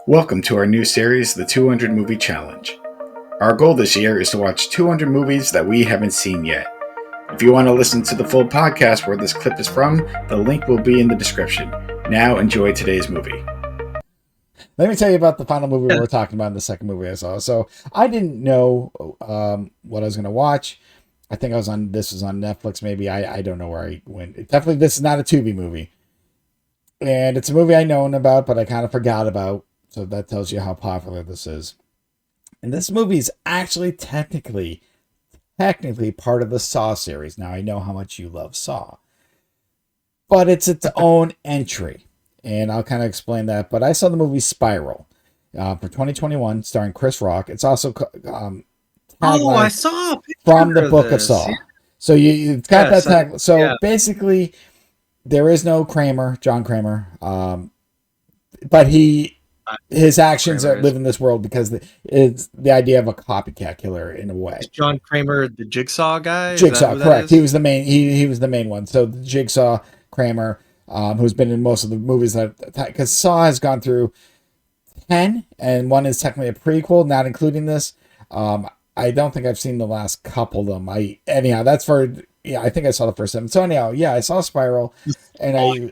Welcome to our new series, The 200 Movie Challenge. Our goal this year is to watch 200 movies that we haven't seen yet. If you want to listen to the full podcast where this clip is from, the link will be in the description. Now enjoy today's movie. Let me tell you about the final movie we're talking about in the second movie I saw. So I didn't know what I was going to watch. I think this was on Netflix maybe. I don't know where I went. Definitely this is not a Tubi movie. And it's a movie I known about, but I kind of forgot about. So that tells you how popular this is. And this movie is actually technically part of the Saw series. Now I know how much you love Saw. But it's its own entry. And I'll kind of explain that. But I saw the movie Spiral for 2021, starring Chris Rock. It's also I saw a picture from the of Book of this. Saw. So you've got Yes, that tag. So yeah. basically, there is no John Kramer, but his actions live in this world because it's the idea of a copycat killer in a way. Is John Kramer the Jigsaw guy? Jigsaw, correct. He was the main. He was the main one. So Jigsaw Kramer, who's been in most of the movies because Saw has gone through 10, and one is technically a prequel, not including this. I don't think I've seen the last couple of them. I think I saw the first 7. So anyhow, I saw Spiral, and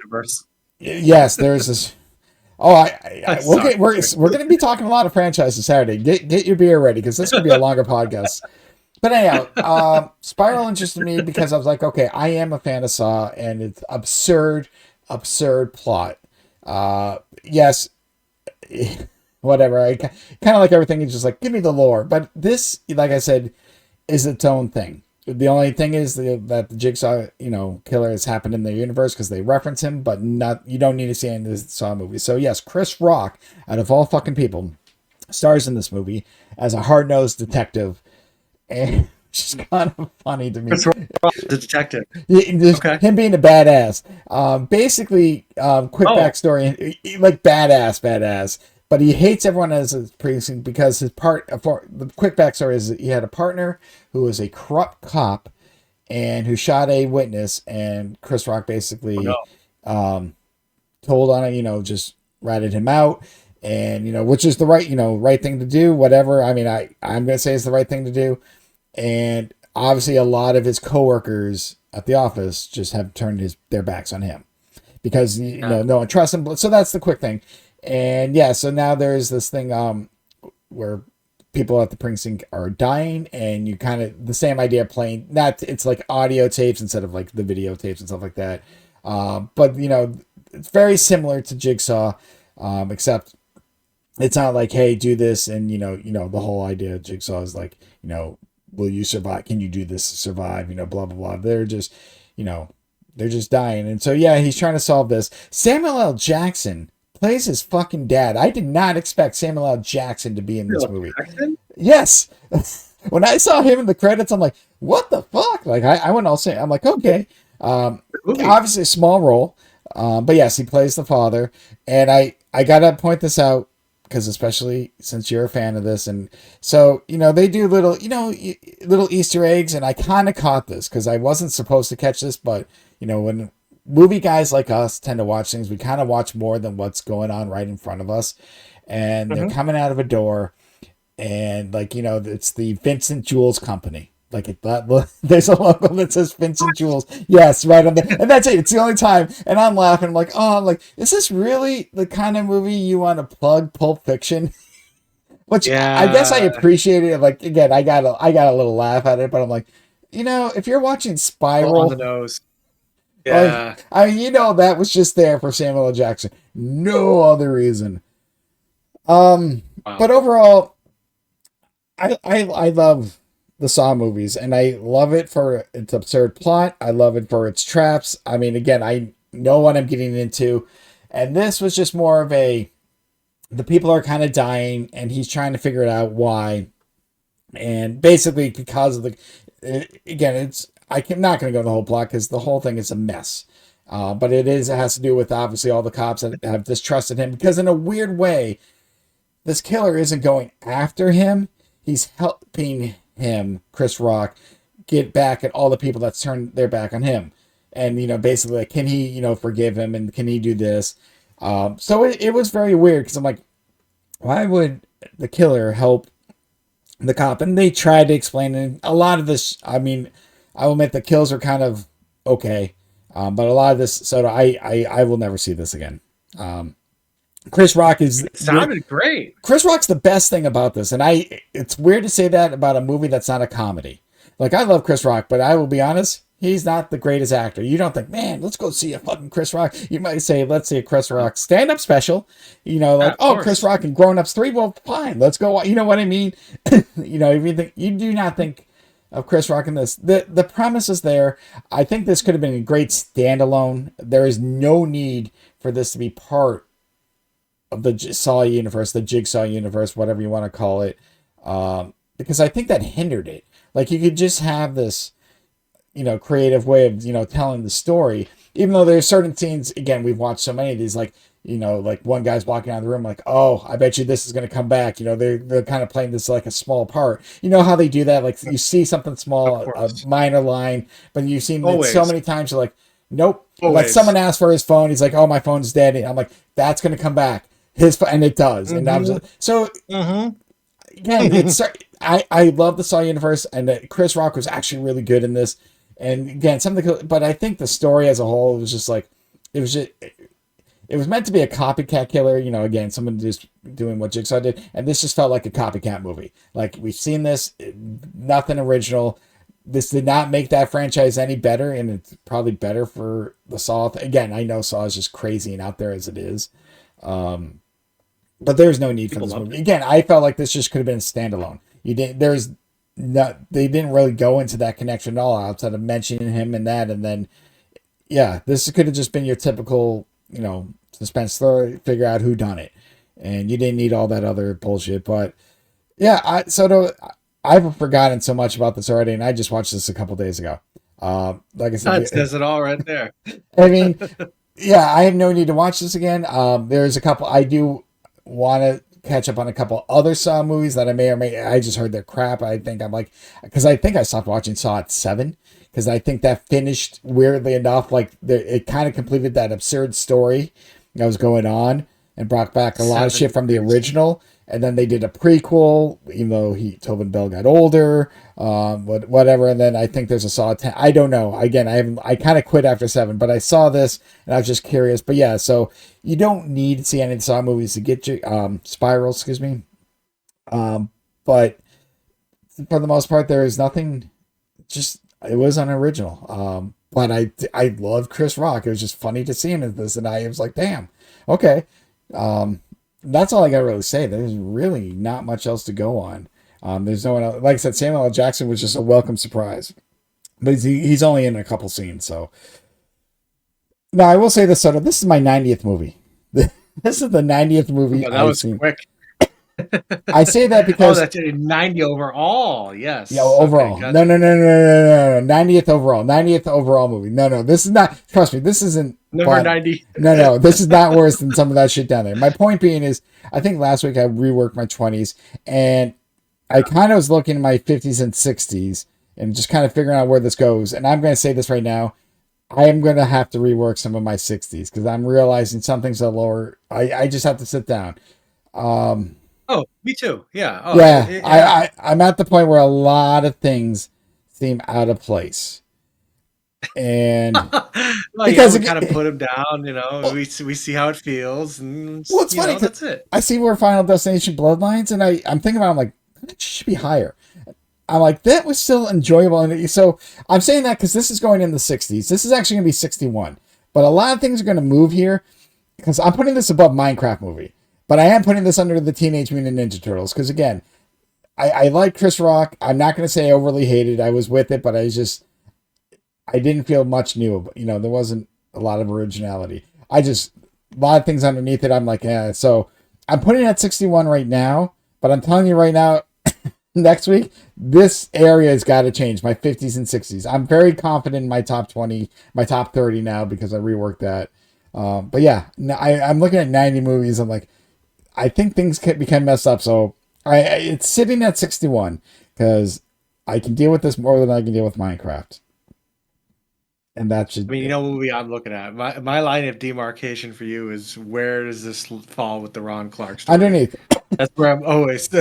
yes, there's this. Oh, we're going to be talking a lot of franchises Saturday. Get your beer ready because this could be a longer podcast. But anyhow, Spiral interested me because I was like, okay, I am a fan of Saw, and it's absurd plot. Yes, whatever. I kind of like everything. It's just like, give me the lore. But this, like I said, is its own thing. The only thing is that the Jigsaw, killer has happened in the universe because they reference him, but you don't need to see any of the Saw movies. So yes, Chris Rock, out of all fucking people, stars in this movie as a hard-nosed detective, and it's just kind of funny to me. Chris Rock, the detective. Okay. Him being a badass. Quick backstory, like badass. But he hates everyone as a precinct because the quick backstory is that he had a partner who was a corrupt cop and who shot a witness, and Chris Rock basically told on it, just ratted him out, and which is the right thing to do, whatever. I mean, I'm gonna say it's the right thing to do. And obviously a lot of his coworkers at the office just have turned their backs on him because no one trusts him. So that's the quick thing. And so now there's this thing where people at the precinct are dying, and you kind of the same idea playing. It's like audio tapes instead of like the videotapes and stuff like that. But it's very similar to Jigsaw, except it's not like, hey, do this, and the whole idea of Jigsaw is like, will you survive? Can you do this to survive? Blah blah blah. They're just dying, and so he's trying to solve this. Samuel L. Jackson plays his fucking dad. I did not expect Samuel L. Jackson to be in this movie. Jackson? Yes. When I saw him in the credits, I'm like, what the fuck? Like, I went all saying, I'm like, okay. Obviously a small role. But yes, he plays the father. And I gotta point this out because especially since you're a fan of this. And so, they do little Easter eggs. And I kind of caught this because I wasn't supposed to catch this. But, when movie guys like us tend to watch things, we kind of watch more than what's going on right in front of us. And they're coming out of a door, and it's the Vincent Jules Company. There's a logo that says Vincent Jules. Yes, right on there. And that's it. It's the only time. And I'm laughing. I'm like, is this really the kind of movie you want to plug Pulp Fiction? Which I guess I appreciate it. Like, again, I got a little laugh at it, but I'm like, if you're watching Spiral on the nose. Yeah. That was just there for Samuel L. Jackson. No other reason. Wow. But overall, I love the Saw movies, and I love it for its absurd plot. I love it for its traps. I mean, again, I know what I'm getting into, and this was just more of the people are kind of dying, and he's trying to figure it out why, and basically because of I'm not going to go the whole plot because the whole thing is a mess. But it has to do with obviously all the cops that have distrusted him because in a weird way, this killer isn't going after him. He's helping him, Chris Rock, get back at all the people that's turned their back on him. And, basically, like, can he, forgive him and can he do this? So it was very weird because I'm like, why would the killer help the cop? And they tried to explain it. A lot of this, I mean, I will admit the kills are kind of okay, but a lot of this, so I will never see this again. Chris Rock is. It sounded great. Chris Rock's the best thing about this, and it's weird to say that about a movie that's not a comedy. Like, I love Chris Rock, but I will be honest, he's not the greatest actor. You don't think, man, let's go see a fucking Chris Rock. You might say, let's see a Chris Rock stand-up special. You know, like, oh, Chris Rock and Grown Ups 3, well, fine, let's go. You know what I mean? You know, if you think, you do not think of Chris Rock in this. The premise is there. I think this could have been a great standalone. There is no need for this to be part of the Saw universe, the Jigsaw universe, whatever you want to call it, because I think that hindered it. Like, you could just have this, you know, creative way of, you know, telling the story, even though there's certain scenes, again, we've watched so many of these, like, you know, like one guy's walking out of the room like, oh, I bet you this is going to come back. You know, they're kind of playing this like a small part. You know how they do that? Like, you see something small, a minor line, but you've seen it so many times, you're like, nope. Always. Like, someone asked for his phone. He's like, oh, my phone's dead. And I'm like, that's going to come back. And it does. Mm-hmm. And again, it's I love the Saw universe, and Chris Rock was actually really good in this. And again, but I think the story as a whole was just like, it was meant to be a copycat killer. You know, again, someone just doing what Jigsaw did, and this just felt like a copycat movie. Like, we've seen this, nothing original. This did not make that franchise any better, and it's probably better for the Saw. Again, I know Saw is just crazy and out there as it is. But there's no need for this movie. Again, I felt like this just could have been standalone. They didn't really go into that connection at all outside of mentioning him and that, and then, yeah, this could have just been your typical, you know, suspense thriller, figure out who done it, and you didn't need all that other bullshit. But yeah, I've forgotten so much about this already, and I just watched this a couple days ago. Like I said, that says it all right there. I mean, yeah, I have no need to watch this again. There's a couple I do want to catch up on, a couple other Saw movies that I just heard they're crap. Because I think I stopped watching Saw at 7, because I think that finished weirdly enough. Like, it kind of completed that absurd story that was going on and brought back a lot of shit from the original. And then they did a prequel, even though Tobin Bell got older, whatever. And then I think there's a Saw 10. I don't know. Again, I kind of quit after 7, but I saw this and I was just curious. But yeah, so you don't need to see any of the Saw movies to get you, Spiral, excuse me. But for the most part, there is nothing, it was unoriginal. But I love Chris Rock. It was just funny to see him in this. And I was like, damn, okay. That's all I gotta really say. There's really not much else to go on. There's no one else. Like I said, Samuel L. Jackson was just a welcome surprise, but he's only in a couple scenes. So now I will say this: this is my 90th movie. This is the 90th movie I've seen. Quick. I say that because that's 90 overall. Yes. Yeah, overall. Okay, no. 90th overall. 90th overall movie. No. This is not. Trust me. This isn't. Number 90. No. This is not worse than some of that shit down there. My point being is, I think last week I reworked my 20s, and I kind of was looking at my 50s and 60s and just kind of figuring out where this goes. And I'm going to say this right now. I am going to have to rework some of my 60s because I'm realizing some things are lower. I just have to sit down. Oh, me too. Yeah. Oh, yeah. I'm at the point where a lot of things seem out of place. And because we kind of put them down, you know, we see how it feels. And, well, it's funny. That's it. I see where Final Destination Bloodlines, and I'm thinking about it, I'm like, it should be higher. I'm like, that was still enjoyable. And so I'm saying that because this is going in the 60s. This is actually going to be 61. But a lot of things are going to move here because I'm putting this above Minecraft movie. But I am putting this under the Teenage Mutant Ninja Turtles because, again, I like Chris Rock. I'm not going to say I overly hated. I was with it, but I didn't feel much new. You know, there wasn't a lot of originality. A lot of things underneath it. I'm like, yeah. So I'm putting it at 61 right now, but I'm telling you right now, next week, this area has got to change. My 50s and 60s. I'm very confident in my top 20, my top 30 now because I reworked that. But yeah, I'm looking at 90 movies. I'm like, I think things can become messed up. So it's sitting at 61 because I can deal with this more than I can deal with Minecraft. And that should. I mean, you know what movie I'm looking at. My line of demarcation for you is, where does this fall with the Ron Clark story? Underneath. That's where I'm always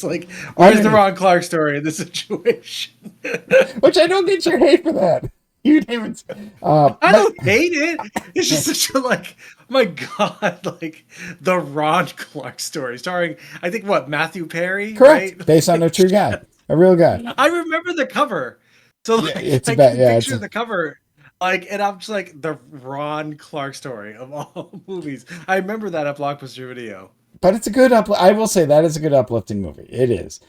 like, where's the Ron Clark story in this situation? Which I don't get your hate for that. You didn't even. I don't hate it. It's just such a like, oh my God, like the Ron Clark story, starring, I think, what, Matthew Perry, correct, right? based on a true guy, a real guy. I remember the cover, so like, It's I about can picture the cover, like, and I'm just like, the Ron Clark story of all movies. I remember that at Blockbuster Video. But it's a good I will say that is a good uplifting movie. It is.